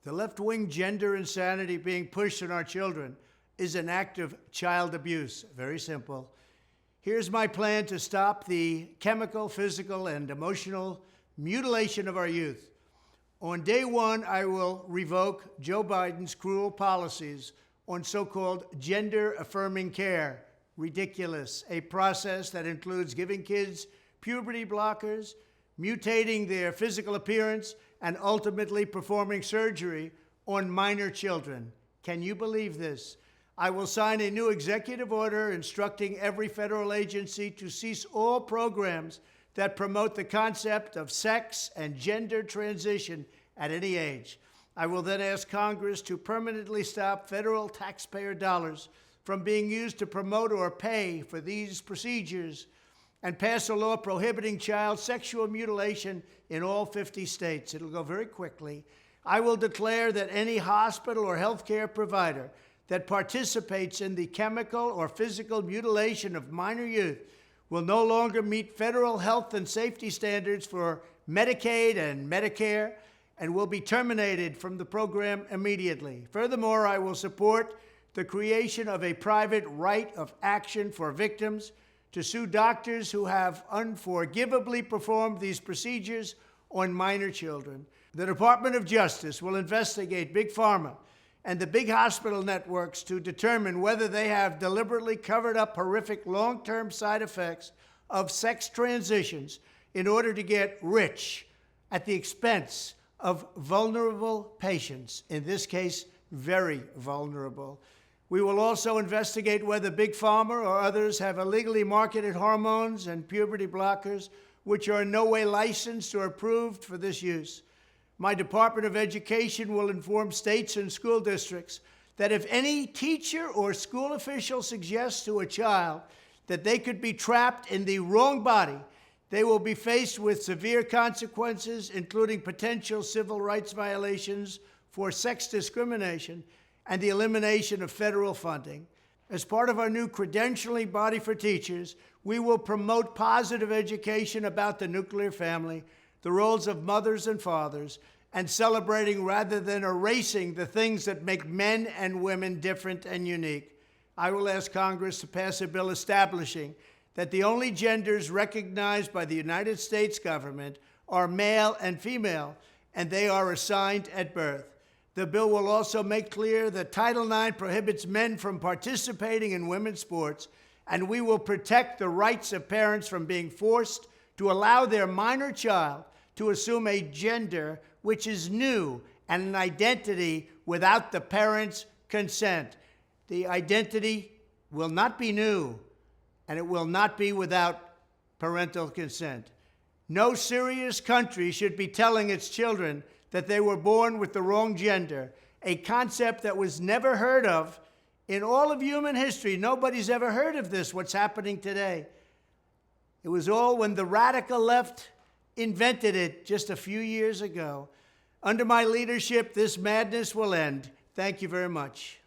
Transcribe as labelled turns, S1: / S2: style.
S1: The left-wing gender insanity being pushed on our children is an act of child abuse. Very simple. Here's my plan to stop the chemical, physical, and emotional mutilation of our youth. On day one, I will revoke Joe Biden's cruel policies on so-called gender-affirming care. Ridiculous. A process that includes giving kids puberty blockers, mutating their physical appearance, and ultimately performing surgery on minor children. Can you believe this? I will sign a new executive order instructing every federal agency to cease all programs that promote the concept of sex and gender transition at any age. I will then ask Congress to permanently stop federal taxpayer dollars from being used to promote or pay for these procedures and pass a law prohibiting child sexual mutilation in all 50 states. It'll go very quickly. I will declare that any hospital or healthcare provider that participates in the chemical or physical mutilation of minor youth will no longer meet federal health and safety standards for Medicaid and Medicare and will be terminated from the program immediately. Furthermore, I will support the creation of a private right of action for victims to sue doctors who have unforgivably performed these procedures on minor children. The Department of Justice will investigate Big Pharma and the big hospital networks to determine whether they have deliberately covered up horrific long-term side effects of sex transitions in order to get rich at the expense of vulnerable patients, in this case, very vulnerable. We will also investigate whether Big Pharma or others have illegally marketed hormones and puberty blockers, which are in no way licensed or approved for this use. My Department of Education will inform states and school districts that if any teacher or school official suggests to a child that they could be trapped in the wrong body, they will be faced with severe consequences, including potential civil rights violations for sex discrimination and the elimination of federal funding. As part of our new credentialing body for teachers, we will promote positive education about the nuclear family, the roles of mothers and fathers, and celebrating rather than erasing the things that make men and women different and unique. I will ask Congress to pass a bill establishing that the only genders recognized by the United States government are male and female, and they are assigned at birth. The bill will also make clear that Title IX prohibits men from participating in women's sports, and we will protect the rights of parents from being forced to allow their minor child to assume a gender which is new and an identity without the parent's consent. The identity will not be new, and it will not be without parental consent. No serious country should be telling its children that they were born with the wrong gender, a concept that was never heard of in all of human history. Nobody's ever heard of this, what's happening today. It was all when the radical left invented it just a few years ago. Under my leadership, this madness will end. Thank you very much.